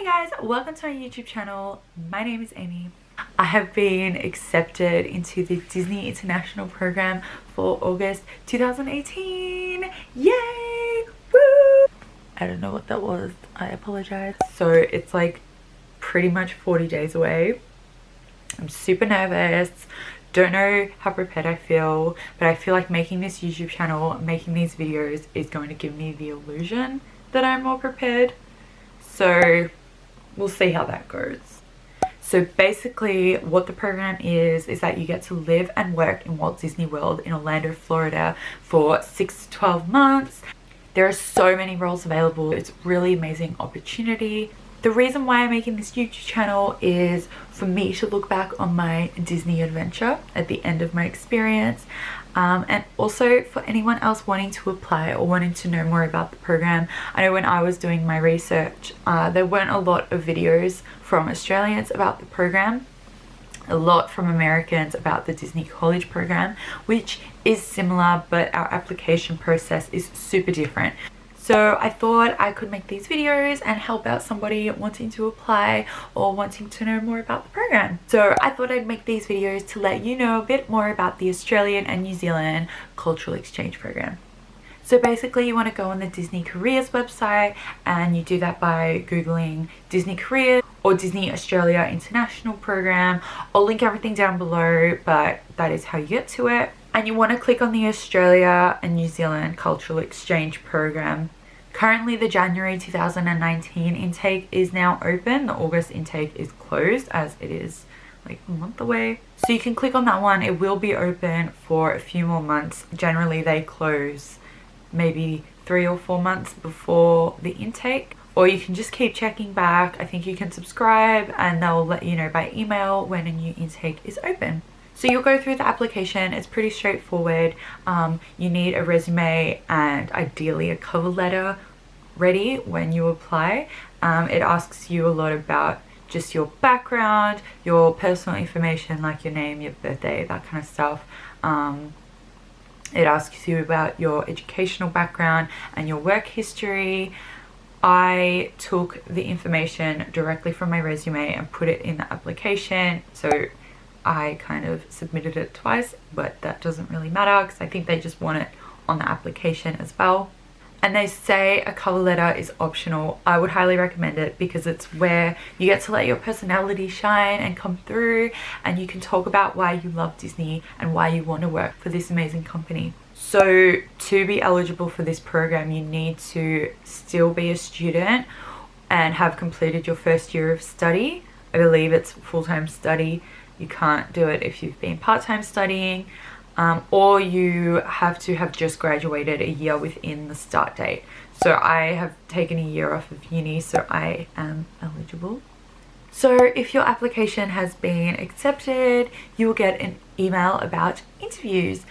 Hey guys, welcome to my YouTube channel. My name is Amy. I have been accepted into the Disney International program for August 2018. Yay! Woo! I don't know what that was. I apologize. So it's like pretty much 40 days away. I'm super nervous. Don't know how prepared I feel, but I feel like making this YouTube channel, making these videos is going to give me the illusion that I'm more prepared. So we'll see how that goes. So basically what the program is that you get to live and work in Walt Disney World in Orlando, Florida for 6 to 12 months. There are so many roles available. It's a really amazing opportunity. The reason why I'm making this YouTube channel is for me to look back on my Disney adventure at the end of my experience, and also for anyone else wanting to apply or wanting to know more about the program. I know when I was doing my research, there weren't a lot of videos from Australians about the program, a lot from Americans about the Disney College program, which is similar, but our application process is super different. So I thought I could make these videos and help out somebody wanting to apply or wanting to know more about the program. So I thought I'd make these videos to let you know a bit more about the Australian and New Zealand cultural exchange program. So basically you want to go on the Disney Careers website, and you do that by Googling Disney Careers or Disney Australia International Program. I'll link everything down below, but that is how you get to it. And you want to click on the Australia and New Zealand Cultural Exchange Program. Currently the January 2019 intake is now open. The August intake is closed as it is like a month away. So you can click on that one. It will be open for a few more months. Generally they close maybe 3 or 4 months before the intake. Or you can just keep checking back. I think you can subscribe and they'll let you know by email when a new intake is open. So you'll go through the application. It's pretty straightforward. You need a resume and ideally a cover letter ready when you apply. It asks you a lot about just your background, your personal information like your name, your birthday, that kind of stuff. It asks you about your educational background and your work history. I took the information directly from my resume and put it in the application. So I kind of submitted it twice, but that doesn't really matter because I think they just want it on the application as well. And they say a cover letter is optional. I would highly recommend it because it's where you get to let your personality shine and come through, and you can talk about why you love Disney and why you want to work for this amazing company. So to be eligible for this program, you need to still be a student and have completed your first year of study. I believe it's full-time study. You can't do it if you've been part-time studying, or you have to have just graduated a year within the start date. So I have taken a year off of uni, so I am eligible. So if your application has been accepted, you will get an email about interviews.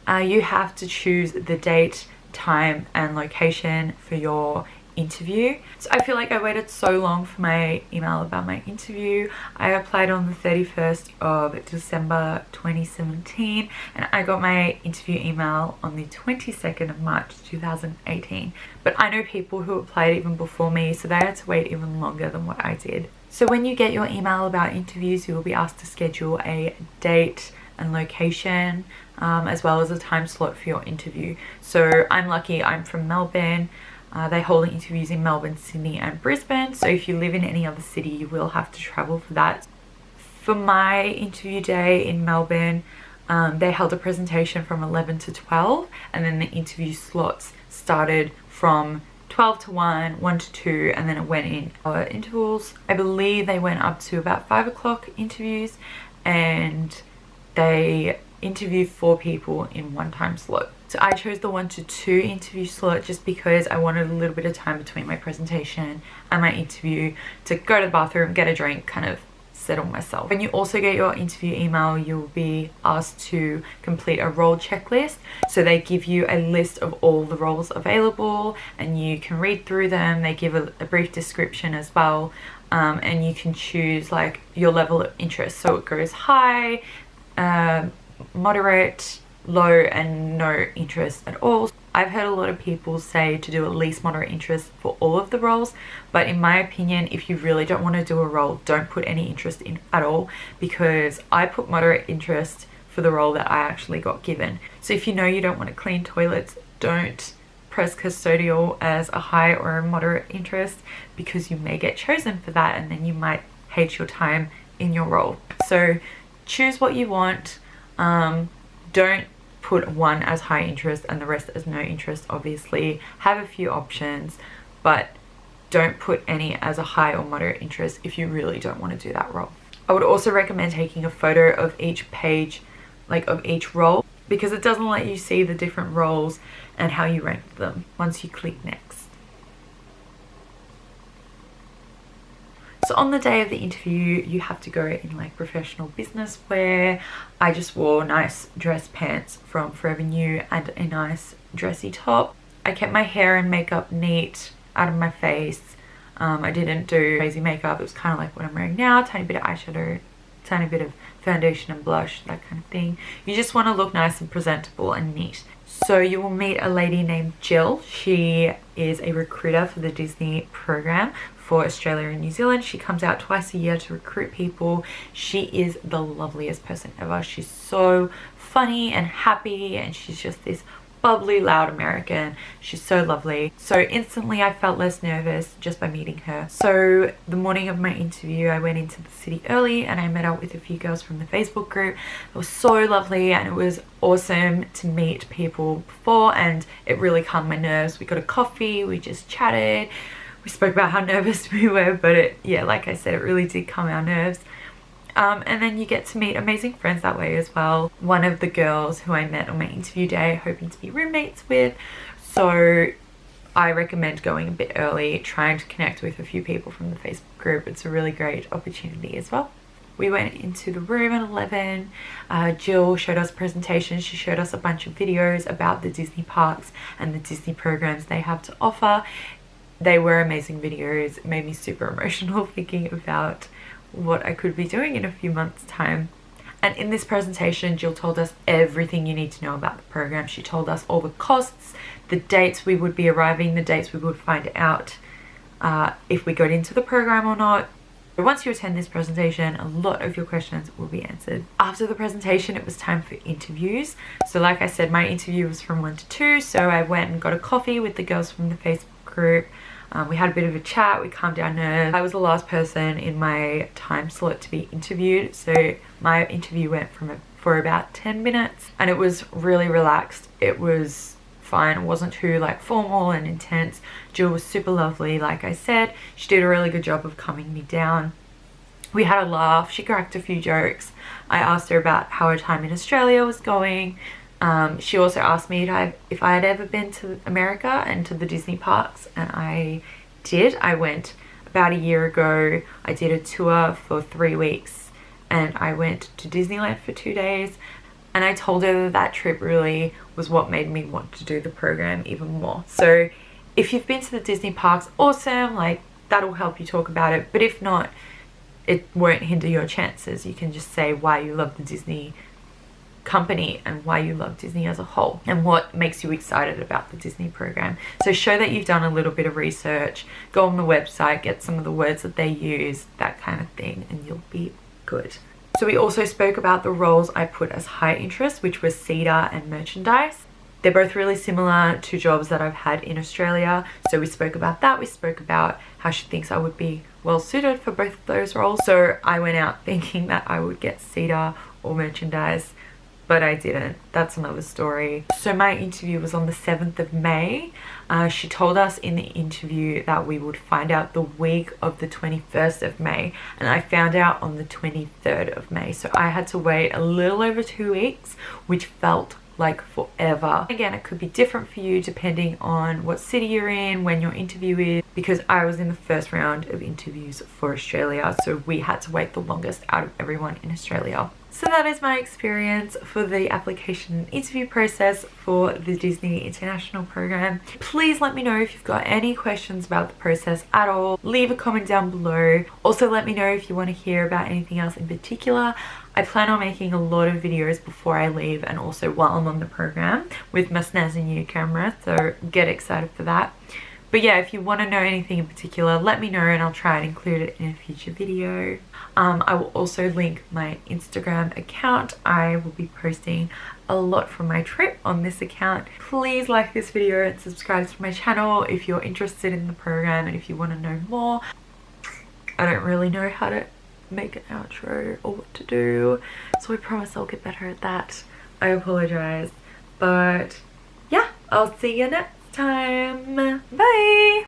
You have to choose the date, time and location for your interview. So I feel like I waited so long for my email about my interview. I applied on the 31st of December 2017 and I got my interview email on the 22nd of March 2018. But I know people who applied even before me, so they had to wait even longer than what I did. So when you get your email about interviews, you will be asked to schedule a date and location, as well as a time slot for your interview. So I'm lucky, I'm from Melbourne. They hold interviews in Melbourne, Sydney and Brisbane, so if you live in any other city you will have to travel for that. For my interview day in Melbourne, they held a presentation from 11 to 12, and then the interview slots started from 12 to 1, 1 to 2, and then it went in hour intervals. I believe they went up to about 5 o'clock interviews, and they interviewed 4 people in one time slot. So I chose the 1 to 2 interview slot just because I wanted a little bit of time between my presentation and my interview to go to the bathroom, get a drink, kind of settle myself. When you also get your interview email, you'll be asked to complete a role checklist. So they give you a list of all the roles available and you can read through them. They give a brief description as well, and you can choose like your level of interest. So it goes high, moderate, low and no interest at all. I've heard a lot of people say to do at least moderate interest for all of the roles, but in my opinion, if you really don't want to do a role, don't put any interest in at all, because I put moderate interest for the role that I actually got given. So if you know you don't want to clean toilets, don't press custodial as a high or a moderate interest, because you may get chosen for that and then you might hate your time in your role. So choose what you want. Don't put one as high interest and the rest as no interest. Obviously have a few options, but don't put any as a high or moderate interest if you really don't want to do that role. I would also recommend taking a photo of each page, like of each role, because it doesn't let you see the different roles and how you rank them once you click next. So on the day of the interview, you have to go in like professional business wear. I just wore nice dress pants from Forever New and a nice dressy top. I kept my hair and makeup neat, out of my face. I didn't do crazy makeup. It was kind of like what I'm wearing now, tiny bit of eyeshadow, tiny bit of foundation and blush, that kind of thing. You just want to look nice and presentable and neat. So you will meet a lady named Jill. She is a recruiter for the Disney program for Australia and New Zealand. She comes out twice a year to recruit people. She is the loveliest person ever. She's so funny and happy, and she's just this bubbly, loud American. She's so lovely. So instantly I felt less nervous just by meeting her. So the morning of my interview, I went into the city early and I met up with a few girls from the Facebook group. It was so lovely and it was awesome to meet people before, and it really calmed my nerves. We got a coffee, we just chatted, we spoke about how nervous we were, but yeah, like I said, it really did calm our nerves. And then you get to meet amazing friends that way as well. One of the girls who I met on my interview day, hoping to be roommates with. So I recommend going a bit early, trying to connect with a few people from the Facebook group. It's a really great opportunity as well. We went into the room at 11. Jill showed us a presentation. She showed us a bunch of videos about the Disney parks and the Disney programs they have to offer. They were amazing videos. It made me super emotional thinking about what I could be doing in a few months' time. And in this presentation, Jill told us everything you need to know about the program. She told us all the costs, the dates we would be arriving, the dates we would find out if we got into the program or not. But once you attend this presentation, a lot of your questions will be answered. After the presentation, it was time for interviews. So like I said, my interview was from 1 to 2, so I went and got a coffee with the girls from the Facebook group. We had a bit of a chat, we calmed our nerves. I was the last person in my time slot to be interviewed, so my interview went for about 10 minutes and it was really relaxed. It was fine, it wasn't too like formal and intense. Jill was super lovely, like I said. She did a really good job of calming me down. We had a laugh, she cracked a few jokes. I asked her about how her time in Australia was going. She also asked me if I had ever been to America and to the Disney parks, and I did. I went about a year ago. I did a tour for 3 weeks and I went to Disneyland for 2 days, and I told her that that trip really was what made me want to do the program even more. So if you've been to the Disney parks, awesome, like that'll help you talk about it, but if not, it won't hinder your chances. You can just say why you love the Disney company and why you love Disney as a whole and what makes you excited about the Disney program. So show that you've done a little bit of research, go on the website, get some of the words that they use, that kind of thing, and you'll be good. So we also spoke about the roles I put as high interest, which was Cedar and merchandise. They're both really similar to jobs that I've had in Australia. So we spoke about that. We spoke about how she thinks I would be well suited for both of those roles. So I went out thinking that I would get Cedar or merchandise, but I didn't. That's another story. So my interview was on the 7th of May. She told us in the interview that we would find out the week of the 21st of May, and I found out on the 23rd of May. So I had to wait a little over 2 weeks, which felt like forever. Again, it could be different for you depending on what city you're in, when your interview is, because I was in the first round of interviews for Australia, so we had to wait the longest out of everyone in Australia. So that is my experience for the application and interview process for the Disney International program. Please let me know if you've got any questions about the process at all. Leave a comment down below. Also let me know if you want to hear about anything else in particular. I plan on making a lot of videos before I leave and also while I'm on the program with my snazzy new camera, so get excited for that. But yeah, if you want to know anything in particular, let me know and I'll try and include it in a future video. I will also link my Instagram account. I will be posting a lot from my trip on this account. Please like this video and subscribe to my channel if you're interested in the program and if you want to know more. I don't really know how to make an outro or what to do, so I promise I'll get better at that. I apologize, but yeah, I'll see you next time. Bye.